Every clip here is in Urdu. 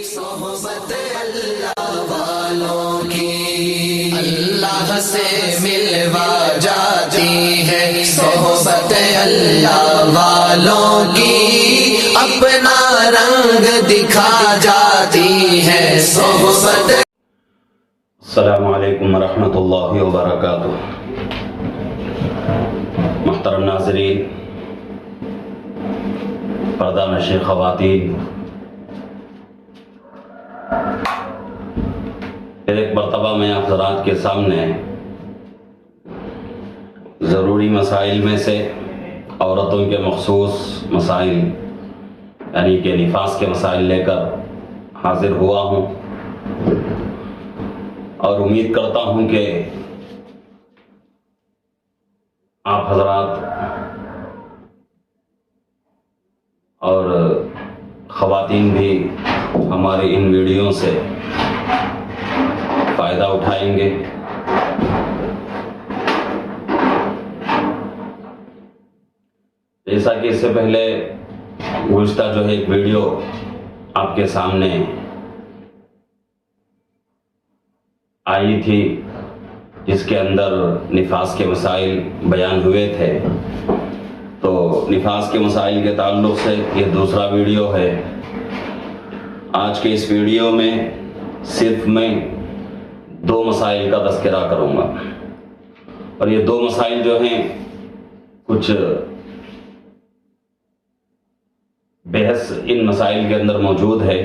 صحبت اللہ والوں کی اللہ سے ملوا جاتی ہے، صحبت اللہ والوں کی اپنا رنگ دکھا جاتی ہے صحبت۔ السلام علیکم ورحمۃ اللہ وبرکاتہ۔ محترم ناظرین، پردہ نشین خواتین، ایک مرتبہ میں آپ حضرات کے سامنے ضروری مسائل میں سے عورتوں کے مخصوص مسائل یعنی کہ نفاس کے مسائل لے کر حاضر ہوا ہوں، اور امید کرتا ہوں کہ آپ حضرات اور خواتین بھی ہماری ان ویڈیو سے فائدہ اٹھائیں گے۔ جیسا کہ اس سے پہلے گزشتہ جو ہے ایک ویڈیو آپ کے سامنے آئی تھی جس کے اندر نفاس کے مسائل بیان ہوئے تھے، تو نفاس کے مسائل کے تعلق سے یہ دوسرا ویڈیو ہے۔ آج کے اس ویڈیو میں صرف میں دو مسائل کا تذکرہ کروں گا، اور یہ دو مسائل جو ہیں کچھ بحث ان مسائل کے اندر موجود ہے،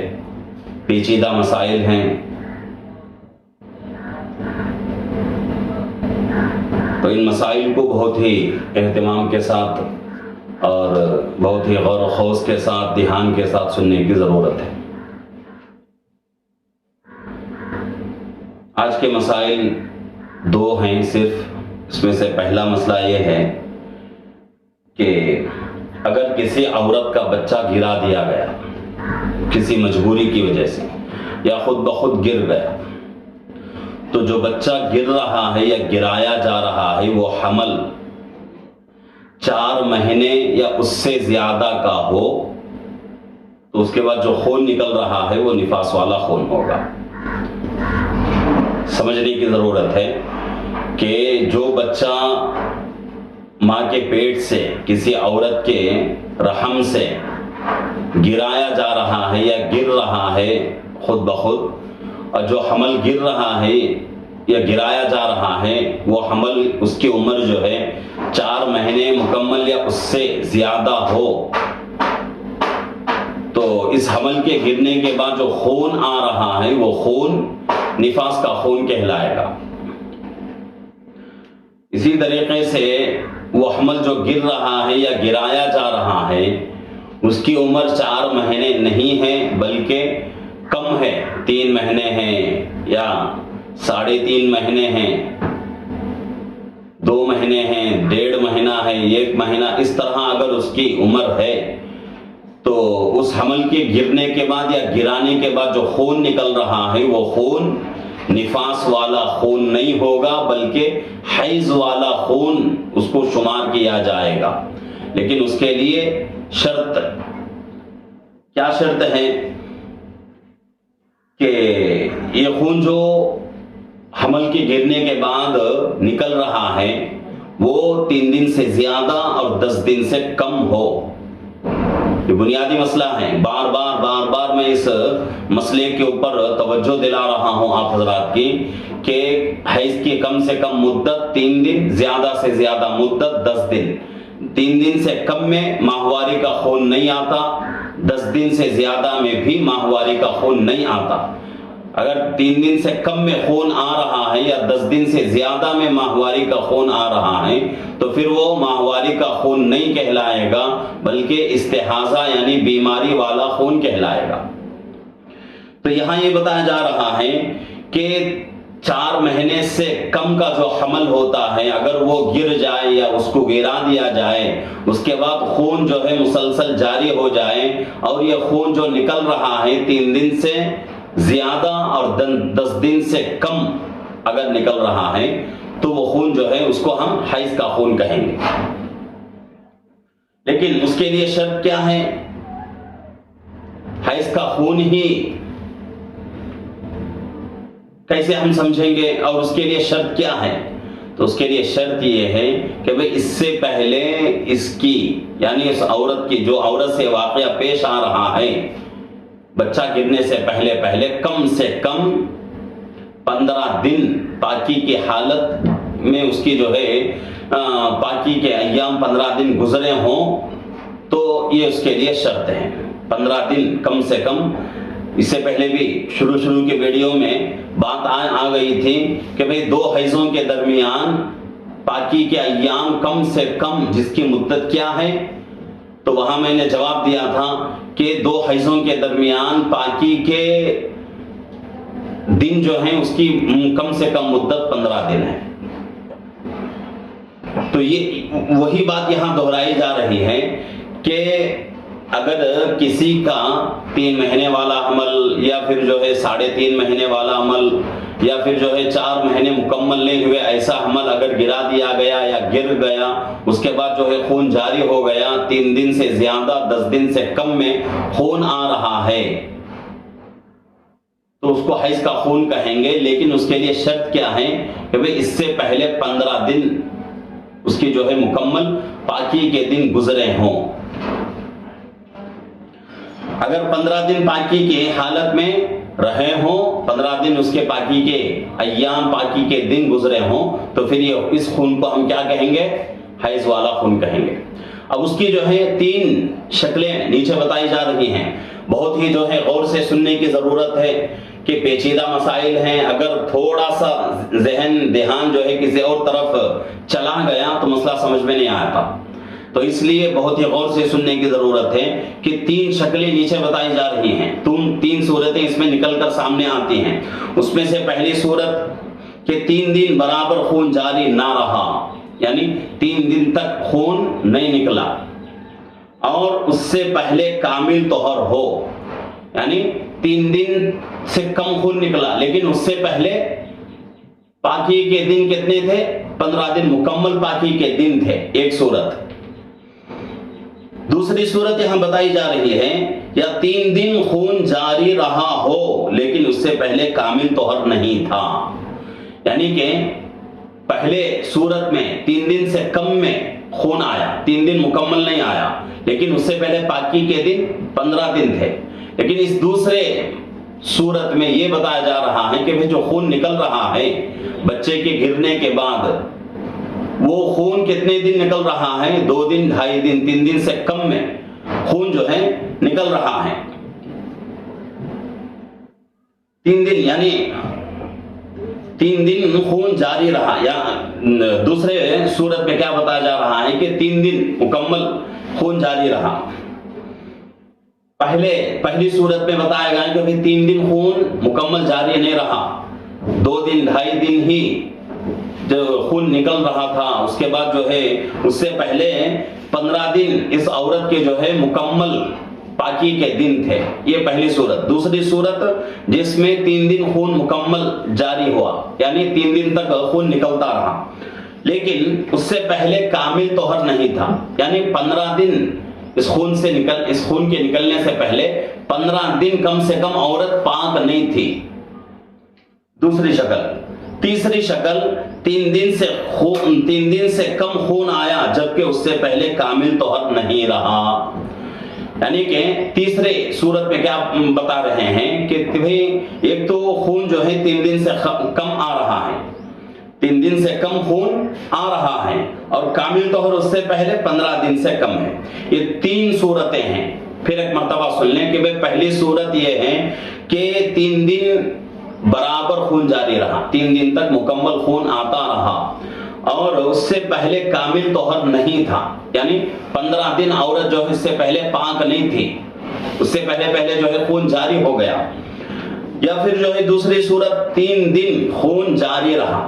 پیچیدہ مسائل ہیں، تو ان مسائل کو بہت ہی اہتمام کے ساتھ اور بہت ہی غور و خوض کے ساتھ، دھیان کے ساتھ سننے کی ضرورت ہے۔ آج کے مسائل دو ہیں صرف۔ اس میں سے پہلا مسئلہ یہ ہے کہ اگر کسی عورت کا بچہ گرا دیا گیا کسی مجبوری کی وجہ سے یا خود بخود گر گیا، تو جو بچہ گر رہا ہے یا گرایا جا رہا ہے وہ حمل 4 مہینے یا اس سے زیادہ کا ہو، تو اس کے بعد جو خون نکل رہا ہے وہ نفاس والا خون ہوگا۔ سمجھنے کی ضرورت ہے کہ جو بچہ ماں کے پیٹ سے کسی عورت کے رحم سے گرایا جا رہا ہے یا گر رہا ہے خود بخود، اور جو حمل گر رہا ہے یا گرایا جا رہا ہے وہ حمل اس کی عمر جو ہے 4 مہینے مکمل یا اس سے زیادہ ہو، تو اس حمل کے گرنے کے بعد جو خون آ رہا ہے وہ خون نفاس کا خون کہلائے گا۔ اسی طریقے سے وہ حمل جو گر رہا ہے یا گرایا جا رہا ہے اس کی عمر 4 مہینے نہیں ہے بلکہ کم ہے، 3 مہینے ہیں یا 3.5 مہینے ہیں، 2 مہینے ہیں، 1.5 مہینہ ہے، 1 مہینہ، اس طرح اگر اس کی عمر ہے تو اس حمل کے گرنے کے بعد یا گرانے کے بعد جو خون نکل رہا ہے وہ خون نفاس والا خون نہیں ہوگا بلکہ حیض والا خون اس کو شمار کیا جائے گا۔ لیکن اس کے لیے شرط، کیا شرط ہے کہ یہ خون جو حمل کے گرنے کے بعد نکل رہا ہے وہ 3 دن سے زیادہ اور 10 دن سے کم ہو۔ یہ بنیادی مسئلہ ہے، بار بار میں اس مسئلے کے اوپر توجہ دلا رہا ہوں آپ حضرات کی کہ حیض کی کم سے کم مدت 3 دن، زیادہ سے زیادہ مدت 10 دن۔ 3 دن سے کم میں ماہواری کا خون نہیں آتا، 10 دن سے زیادہ میں بھی ماہواری کا خون نہیں آتا۔ اگر 3 دن سے کم میں خون آ رہا ہے یا 10 دن سے زیادہ میں ماہواری کا خون آ رہا ہے تو پھر وہ ماہواری کا خون نہیں کہلائے گا بلکہ استحاضہ یعنی بیماری والا خون کہلائے گا۔ تو یہاں یہ بتایا جا رہا ہے کہ 4 مہینے سے کم کا جو حمل ہوتا ہے اگر وہ گر جائے یا اس کو گرا دیا جائے، اس کے بعد خون جو ہے مسلسل جاری ہو جائے اور یہ خون جو نکل رہا ہے 3 دن سے زیادہ اور 10 دن سے کم اگر نکل رہا ہے تو وہ خون جو ہے اس کو ہم حیض کا خون کہیں گے۔ لیکن اس کے لیے شرط کیا ہے حیض کا خون ہی کیسے ہم سمجھیں گے؟ اور اس کے لیے شرط کیا ہے؟ تو اس کے لیے شرط یہ ہے کہ بھئی اس سے پہلے اس کی یعنی اس عورت کی جو عورت سے واقعہ پیش آ رہا ہے بچہ گرنے سے پہلے کم سے کم 15 دن پاکی کی حالت میں اس کی جو ہے پاکی کے ایام 15 دن گزرے ہوں تو یہ اس کے لیے شرط ہے. 15 دن کم سے کم. اس سے پہلے بھی شروع کی ویڈیو میں بات آ گئی تھی کہ بھئی 2 حیضوں کے درمیان پاکی کے ایام کم سے کم جس کی مدت کیا ہے، تو وہاں میں نے جواب دیا تھا کہ 2 حیضوں کے درمیان پاکی کے دن جو ہیں اس کی کم سے کم مدت 15 دن ہے. تو یہ وہی بات یہاں دہرائی جا رہی ہے کہ اگر کسی کا 3 مہینے والا حمل یا پھر جو ہے 3.5 مہینے والا حمل یا پھر جو ہے 4 مہینے مکمل نہیں ہوئے ایسا حمل اگر گرا دیا گیا یا گر گیا، اس کے بعد جو ہے خون جاری ہو گیا، 3 دن سے زیادہ 10 دن سے کم میں خون آ رہا ہے تو اس کو حیض کا خون کہیں گے. لیکن اس کے لیے شرط کیا ہے کہ بھئی اس سے پہلے 15 دن اس کی جو ہے مکمل پاکی کے دن گزرے ہوں. اگر 15 دن پاکی کی حالت میں رہے ہوں، 15 دن اس کے پاکی کے ایام پاکی کے دن گزرے ہوں، تو پھر یہ اس خون کو ہم کیا کہیں گے؟ حیض والا خون کہیں گے. اب اس کی جو ہے 3 شکلیں نیچے بتائی جا رہی ہیں. بہت ہی جو ہے غور سے سننے کی ضرورت ہے کہ پیچیدہ مسائل ہیں. اگر تھوڑا سا ذہن دھیان جو ہے کسی اور طرف چلا گیا تو مسئلہ سمجھ میں نہیں آتا. تو اس لیے بہت ہی غور سے سننے کی ضرورت ہے کہ 3 شکلیں نیچے بتائی جا رہی ہیں. 3 صورتیں اس میں نکل کر سامنے آتی ہیں. اس میں سے پہلی صورت کہ 3 دن برابر خون جاری نہ رہا، یعنی 3 دن تک خون نہیں نکلا اور اس سے پہلے کامل طہر ہو، یعنی 3 دن سے کم خون نکلا لیکن اس سے پہلے پاکی کے دن کتنے تھے؟ 15 دن مکمل پاکی کے دن تھے. ایک صورت. دوسری صورت یہاں بتائی جا رہی ہے یا 3 دن خون جاری رہا ہو لیکن اس سے پہلے کامل طہر نہیں تھا، یعنی کہ پہلے صورت میں 3 دن سے کم میں خون آیا، 3 دن مکمل نہیں آیا، لیکن اس سے پہلے پاکی کے دن 15 دن تھے. لیکن اس دوسرے صورت میں یہ بتایا جا رہا ہے کہ جو خون نکل رہا ہے بچے کے گرنے کے بعد، وہ خون کتنے دن نکل رہا ہے؟ 2 دن، 2.5 دن، 3 دن سے کم میں خون جو ہے نکل رہا ہے. 3 دن یعنی 3 دن خون جاری رہا. یا دوسرے صورت میں کیا بتایا جا رہا ہے کہ 3 دن مکمل خون جاری رہا. پہلی صورت میں بتایا گیا کہ 3 دن خون مکمل جاری نہیں رہا، 2 دن 2.5 دن ہی جو خون نکل رہا تھا. اس کے بعد جو ہے اس سے پہلے 15 دن اس عورت کے جو ہے مکمل پاکی کے دن تھے. یہ پہلی صورت. دوسری صورت جس میں 3 دن خون مکمل جاری ہوا، یعنی 3 دن تک خون نکلتا رہا لیکن اس سے پہلے کامل طہر نہیں تھا، یعنی 15 دن اس خون کے نکلنے سے پہلے 15 دن کم سے کم عورت پاک نہیں تھی. دوسری شکل. تیسری شکل 3 دن سے کم خون آیا جبکہ اس سے پہلے کامل طہر نہیں رہا. یعنی کہ تیسرے صورت میں کیا بتا رہے ہیں کہ ایک تو خون جو ہے 3 دن سے کم آ رہا ہے، 3 دن سے کم خون آ رہا ہے اور کامل طہر اس سے پہلے 15 دن سے کم ہے. یہ 3 صورتیں ہیں. پھر ایک مرتبہ سن لیں کہ پہلی صورت یہ ہے کہ 3 دن برابر خون جاری رہا، 3 دن تک مکمل خون آتا رہا اور اس سے پہلے کامل طہر نہیں تھا، یعنی 15 دن عورت جو اس سے پہلے پاک نہیں تھی، اس سے پہلے جو ہے خون جاری ہو گیا. یا پھر جو ہے دوسری صورت 3 دن خون جاری رہا،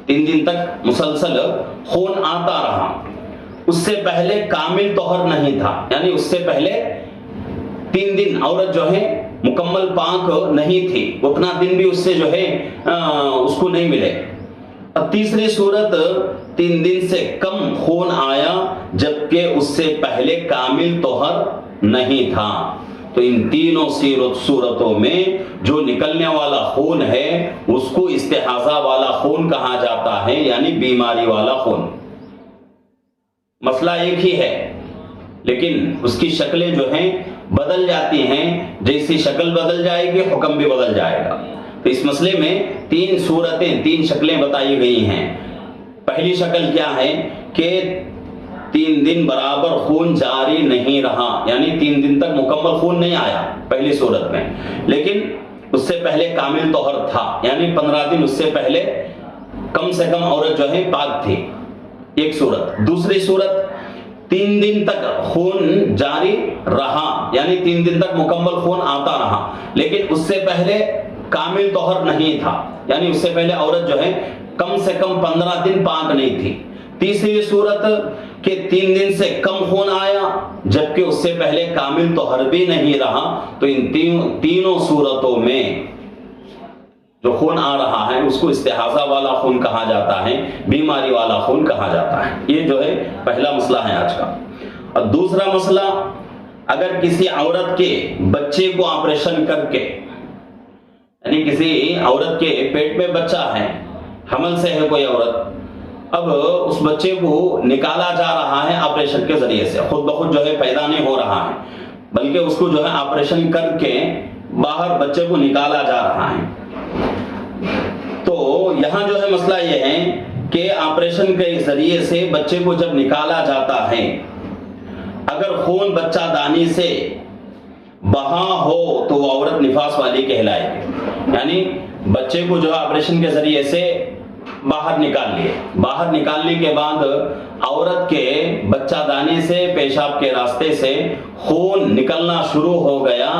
3 دن تک مسلسل خون آتا رہا، اس سے پہلے کامل طہر نہیں تھا، یعنی اس سے پہلے 3 دن عورت جو ہے مکمل پاک نہیں تھی، اتنا دن بھی اس سے جو ہے اس کو نہیں ملے. اب تیسری صورت 3 دن سے کم خون آیا جبکہ اس سے پہلے کامل طہر نہیں تھا. تو ان تینوں صورتوں میں جو نکلنے والا خون ہے اس کو استحاضہ والا خون کہا جاتا ہے، یعنی بیماری والا خون۔ مسئلہ ایک ہی ہے لیکن اس کی شکلیں جو ہیں بدل جاتی ہیں، جیسی شکل بدل جائے گی حکم بھی بدل جائے گا۔ تو اس مسئلے میں تین صورتیں، تین شکلیں بتائی گئی ہیں۔ پہلی شکل کیا ہے کہ 3 دن برابر خون جاری نہیں رہا، یعنی 3 دن تک مکمل خون نہیں آیا پہلی صورت میں، لیکن اس سے پہلے کامل طہر تھا، یعنی 15 دن اس سے پہلے کم سے کم عورت جو ہے پاک تھی، ایک صورت۔ دوسری صورت 3 دن تک خون جاری رہا، یعنی 3 دن تک مکمل خون آتا رہا، لیکن اس سے پہلے کامل طہر نہیں تھا، یعنی اس سے پہلے عورت جو ہے کم سے کم 15 دن پاک نہیں تھی۔ تیسری صورت کہ 3 دن سے کم خون آیا جبکہ اس سے پہلے کامل طہر بھی نہیں رہا، تو ان تینوں صورتوں میں جو خون آ رہا ہے اس کو استحاضہ والا خون کہا جاتا ہے، بیماری والا خون کہا جاتا ہے۔ یہ جو ہے پہلا مسئلہ ہے آج کا۔ اور دوسرا مسئلہ، اگر کسی عورت کے بچے کو آپریشن کر کے، یعنی کسی عورت کے پیٹ میں بچہ ہے، حمل سے ہے کوئی عورت، اب اس بچے کو نکالا جا رہا ہے آپریشن کے ذریعے سے، خود بخود جو ہے پیدا نہیں ہو رہا ہے بلکہ اس کو جو ہے آپریشن کر کے باہر بچے کو نکالا جا رہا ہے۔ تو یہاں جو ہے مسئلہ یہ ہے کہ آپریشن کے ذریعے سے بچے کو جب نکالا جاتا ہے، اگر خون بچہ دانی سے بہا ہو تو وہ عورت نفاس والی کہلائے گی، یعنی بچے کو جو ہے آپریشن کے ذریعے سے باہر نکال لیے، باہر نکالنے کے بعد عورت کے بچہ دانی سے، پیشاب کے راستے سے خون نکلنا شروع ہو گیا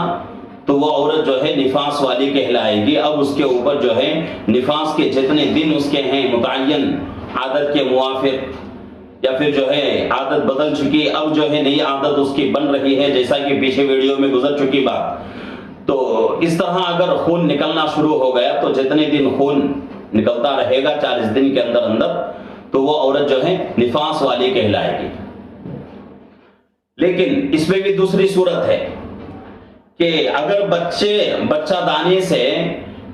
تو وہ عورت جو ہے نفاس والی کہلائے گی۔ اب اس کے اوپر جو ہے نفاس کے جتنے دن اس کے ہیں متعین عادت کے موافق، یا پھر جو ہے عادت بدل چکی، اب جو ہے نئی عادت اس کی بن رہی ہے، جیسا کہ پیچھے ویڈیو میں گزر چکی بات، تو اس طرح اگر خون نکلنا شروع ہو گیا تو جتنے دن خون نکلتا رہے گا 40 دن کے اندر اندر، تو وہ عورت جو ہے نفاس والی کہلائے گی۔ لیکن اس میں بھی دوسری صورت ہے کہ اگر بچہ دانی سے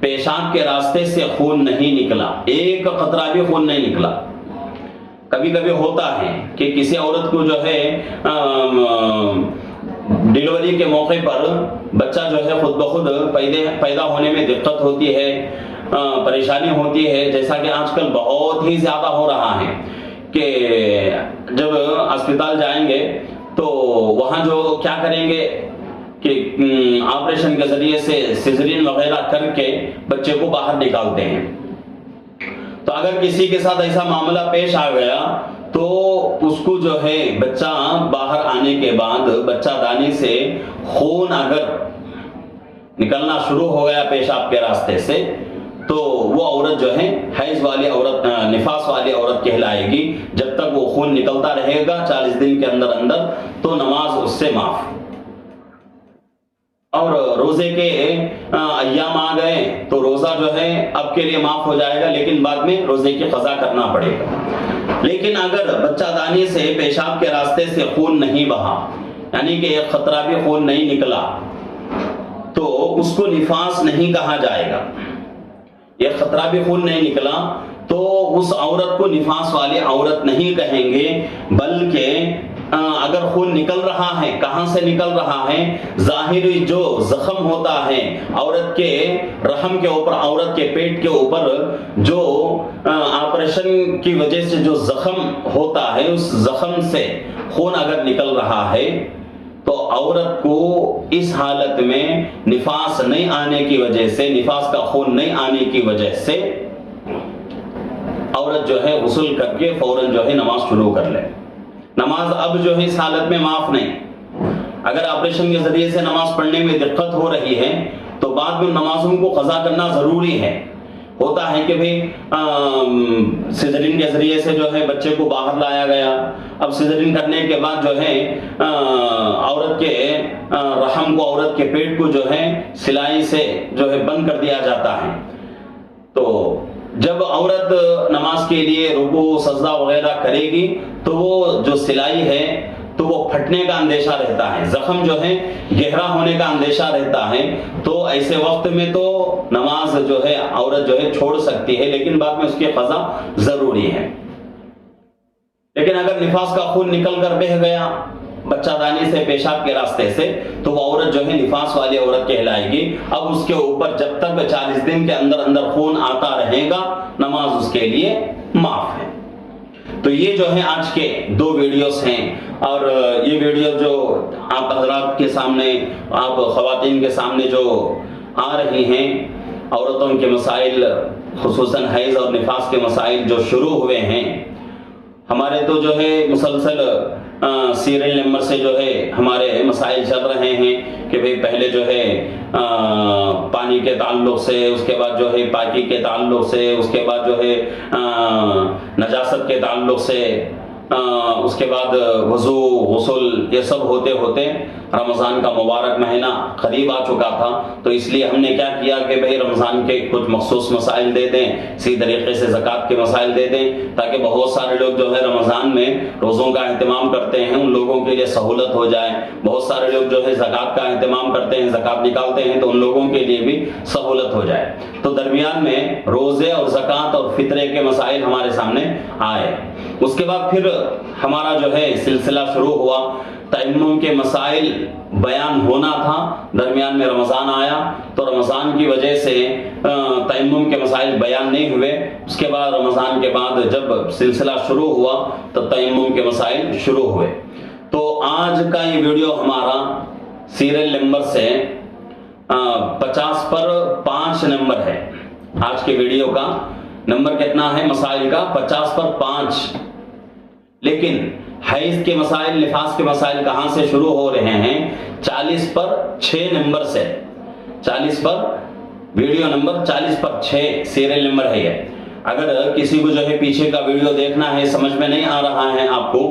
پیشاب کے راستے سے خون نہیں نکلا، ایک قطرہ بھی خون نہیں نکلا، کبھی کبھی ہوتا ہے کہ کسی عورت کو جو ہے ڈیلیوری کے موقع پر بچہ جو ہے خود بخود پیدا ہونے میں دقت ہوتی ہے، پریشانی ہوتی ہے، جیسا کہ آج کل بہت ہی زیادہ ہو رہا ہے کہ جب اسپتال جائیں گے تو وہاں جو کیا کریں گے کہ آپریشن کے ذریعے سے سیزرین وغیرہ کر کے بچے کو باہر نکالتے ہیں۔ تو اگر کسی کے ساتھ ایسا معاملہ پیش آ گیا تو اس کو جو ہے بچہ باہر آنے کے بعد بچہ دانی سے خون اگر نکلنا شروع ہو گیا پیشاب کے راستے سے، تو وہ عورت جو ہے حیض والی عورت، نفاس والی عورت کہلائے گی۔ جب تک وہ خون نکلتا رہے گا 40 دن کے اندر اندر تو نماز اس سے معاف، اور روزے کے ایام آ گئے تو روزہ جو ہے اب کے لیے معاف ہو جائے گا، لیکن بعد میں روزے کی قضا کرنا پڑے گا۔ لیکن اگر بچہ دانی سے پیشاب کے راستے سے خون نہیں بہا، یعنی کہ ایک قطرہ بھی خون نہیں نکلا، تو اس کو نفاس نہیں کہا جائے گا۔ ایک قطرہ بھی خون نہیں نکلا تو اس عورت کو نفاس والی عورت نہیں کہیں گے، بلکہ اگر خون نکل رہا ہے، کہاں سے نکل رہا ہے؟ ظاہری جو زخم ہوتا ہے عورت کے رحم کے اوپر، عورت کے پیٹ کے اوپر جو آپریشن کی وجہ سے جو زخم ہوتا ہے، اس زخم سے خون اگر نکل رہا ہے تو عورت کو اس حالت میں نفاس نہیں آنے کی وجہ سے، نفاس کا خون نہیں آنے کی وجہ سے عورت جو ہے غسل کر کے فوراً جو ہے نماز شروع کر لے۔ نماز اب جو ہے اس حالت میں معاف نہیں۔ اگر آپریشن کے ذریعے سے نماز پڑھنے میں دقت ہو رہی ہے تو بعد میں نمازوں کو قضا کرنا ضروری ہے۔ ہوتا ہے کہ بھئی سیزرین کے ذریعے سے جو ہے بچے کو باہر لایا گیا، اب سیزرین کرنے کے بعد جو ہے عورت کے رحم کو، عورت کے پیٹ کو جو ہے سلائی سے جو ہے بند کر دیا جاتا ہے۔ تو جب عورت نماز کے لیے رکوع سجدہ وغیرہ کرے گی تو وہ جو سلائی ہے تو وہ پھٹنے کا اندیشہ رہتا ہے، زخم جو ہے گہرا ہونے کا اندیشہ رہتا ہے، تو ایسے وقت میں تو نماز جو ہے عورت جو ہے چھوڑ سکتی ہے، لیکن بعد میں اس کی قضا ضروری ہے۔ لیکن اگر نفاس کا خون نکل کر بہہ گیا بچہ دانی سے، پیشاب کے راستے سے، تو وہ عورت جو ہے نفاس والی عورت کہلائے گی۔ اب اس کے اوپر جب تک 40 دن کے اندر اندر خون آتا رہے گا، نماز اس کے لیے معاف ہے۔ تو یہ جو ہے آج کے 2 ویڈیوز ہیں، اور یہ ویڈیو جو آپ حضرات کے سامنے، آپ خواتین کے سامنے جو آ رہی ہیں، عورتوں کے مسائل خصوصاً حیض اور نفاس کے مسائل جو شروع ہوئے ہیں، ہمارے تو جو ہے مسلسل سیریل نمبر سے جو ہے ہمارے مسائل چل رہے ہیں کہ بھئی پہلے جو ہے پانی کے تعلق سے، اس کے بعد جو ہے پاکی کے تعلق سے، اس کے بعد جو ہے نجاست کے تعلق سے، اس کے بعد وضو، غسل، یہ سب ہوتے ہوتے رمضان کا مبارک مہینہ قریب آ چکا تھا۔ تو اس لیے ہم نے کیا کیا کہ بھئی رمضان کے کچھ مخصوص مسائل دے دیں، اسی طریقے سے زکوٰۃ کے مسائل دے دیں، تاکہ بہت سارے لوگ جو ہے رمضان میں روزوں کا اہتمام کرتے ہیں، ان لوگوں کے لیے سہولت ہو جائے۔ بہت سارے لوگ جو ہے زکوٰۃ کا اہتمام کرتے ہیں، زکوٰۃ نکالتے ہیں، تو ان لوگوں کے لیے بھی سہولت ہو جائے۔ تو درمیان میں روزے اور زکوٰۃ اور فطرے کے مسائل ہمارے سامنے آئے۔ اس کے بعد پھر ہمارا جو ہے سلسلہ شروع ہوا، تیمم کے مسائل بیان ہونا تھا، درمیان میں رمضان آیا تو رمضان کی وجہ سے تیمم کے مسائل بیان نہیں ہوئے۔ اس کے بعد رمضان کے بعد جب سلسلہ شروع ہوا تو تیمم کے مسائل شروع ہوئے۔ تو آج کا یہ ویڈیو ہمارا سیریل نمبر سے 50 پر 5 نمبر ہے۔ آج کے ویڈیو کا نمبر کتنا ہے مسائل کا؟ 50 پر 5۔ لیکن حیض کے مسائل، نفاس کے مسائل کہاں سے شروع ہو رہے ہیں؟ 40 پر 6 نمبر سے۔ 40 پر ویڈیو نمبر 40 پر 6 سیریل نمبر ہے یہ۔ اگر کسی کو جو ہے پیچھے کا ویڈیو دیکھنا ہے، سمجھ میں نہیں آ رہا ہے آپ کو،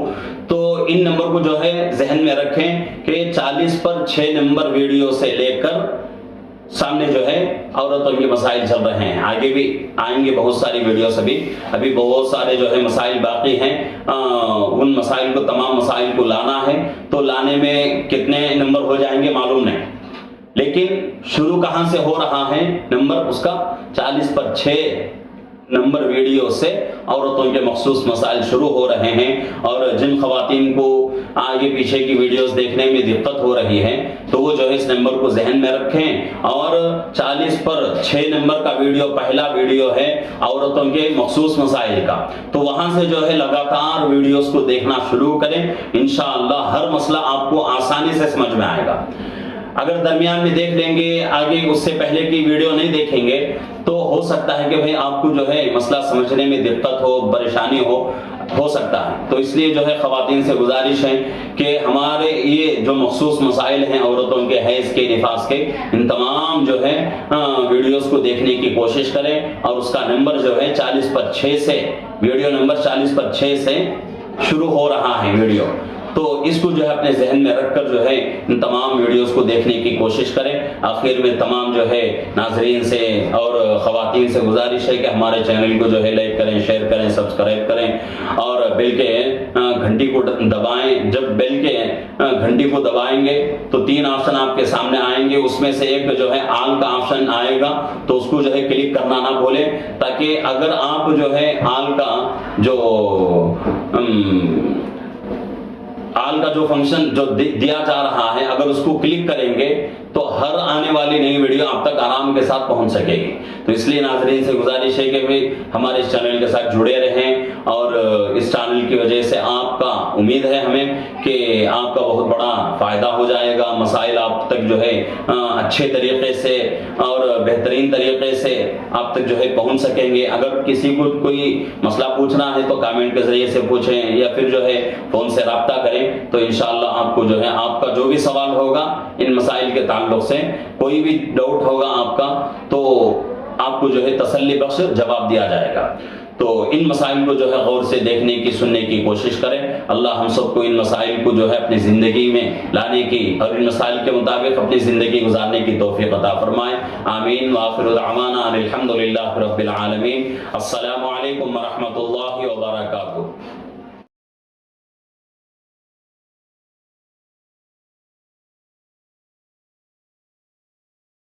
تو ان نمبر کو جو ہے ذہن میں رکھیں کہ 40 پر 6 نمبر ویڈیو سے لے کر سامنے جو ہے عورتوں کے مسائل چل رہے ہیں۔ آگے بھی آئیں گے بہت ساری ویڈیوز، ابھی بہت سارے جو ہے مسائل باقی ہیں۔ ان مسائل کو، تمام مسائل کو لانا ہے، تو لانے میں کتنے نمبر ہو جائیں گے معلوم نہیں، لیکن شروع کہاں سے ہو رہا ہے نمبر اس کا؟ 40 پر 6 نمبر ویڈیو سے عورتوں کے مخصوص مسائل شروع ہو رہے ہیں۔ اور جن خواتین کو آگے پیچھے کی ویڈیوز دیکھنے میں دقت ہو رہی ہے، تو وہ جو ہے اس نمبر کو ذہن میں رکھیں، اور 40 پر 6 نمبر کا ویڈیو پہلا ویڈیو ہے عورتوں کے مخصوص مسائل کا۔ تو وہاں سے جو ہے لگاتار ویڈیوز کو دیکھنا شروع کریں، انشاءاللہ ہر مسئلہ آپ کو آسانی سے سمجھ میں آئے گا۔ اگر درمیان میں دیکھ لیں گے، آگے اس سے پہلے کی ویڈیو نہیں دیکھیں گے، تو ہو سکتا ہے کہ بھئی آپ کو جو ہے مسئلہ سمجھنے میں دقت ہو، پریشانی ہو سکتا ہے۔ تو اس لیے جو ہے خواتین سے گزارش ہے کہ ہمارے یہ جو مخصوص مسائل ہیں عورتوں کے، حیض کے، نفاس کے، ان تمام جو ہے ویڈیوز کو دیکھنے کی کوشش کریں، اور اس کا نمبر جو ہے 40 پر 6 سے، ویڈیو نمبر 40 پر 6 سے شروع ہو رہا ہے ویڈیو۔ تو اس کو جو ہے اپنے ذہن میں رکھ کر جو ہے ان تمام ویڈیوز کو دیکھنے کی کوشش کریں۔ آخر میں تمام جو ہے ناظرین سے اور خواتین سے گزارش ہے کہ ہمارے چینل کو جو ہے لائک کریں، شیئر کریں، سبسکرائب کریں، اور بیل کے گھنٹی کو دبائیں۔ جب بیل کے گھنٹی کو دبائیں گے تو 3 آپشن آپ کے سامنے آئیں گے، اس میں سے ایک جو ہے آل کا آپشن آئے گا، تو اس کو جو ہے کلک کرنا نہ بھولیں، تاکہ اگر آپ جو ہے آل کا جو فنکشن جو دیا جا رہا ہے، اگر اس کو کلک کریں گے تو ہر آنے والی نئی ویڈیو آپ تک آرام کے ساتھ پہنچ سکے گی۔ تو اس لیے ناظرین سے گزارش ہے کہ ہمارے اس چینل کے ساتھ جڑے رہیں، اور اس چینل کی وجہ سے آپ کا، امید ہے ہمیں کہ آپ کا بہت بڑا فائدہ ہو جائے گا، مسائل آپ تک جو ہے اچھے طریقے سے اور بہترین طریقے سے آپ تک جو ہے پہنچ سکیں گے۔ اگر کسی کو کوئی مسئلہ پوچھنا ہے تو کامنٹ کے ذریعے سے پوچھیں، یا پھر جو ہے فون سے رابطہ کریں، تو انشاءاللہ آپ کو جو ہے آپ کا جو بھی سوال ہوگا ان مسائل کے تعلق سے، کوئی بھی ڈاؤٹ ہوگا آپ کا، تو آپ کو جو ہے تسلی بخش جواب دیا جائے گا۔ تو ان مسائل کو جو ہے غور سے دیکھنے کی، سننے کی کوشش کریں۔ اللہ ہم سب کو ان مسائل کو جو ہے اپنی زندگی میں لانے کی اور ان مسائل کے مطابق اپنی زندگی گزارنے کی توفیق عطا فرمائے، آمین۔ وآخر دعوانا الحمدللہ رب العالمین۔ السلام علیکم ورحمۃ اللہ وبرکاتہ۔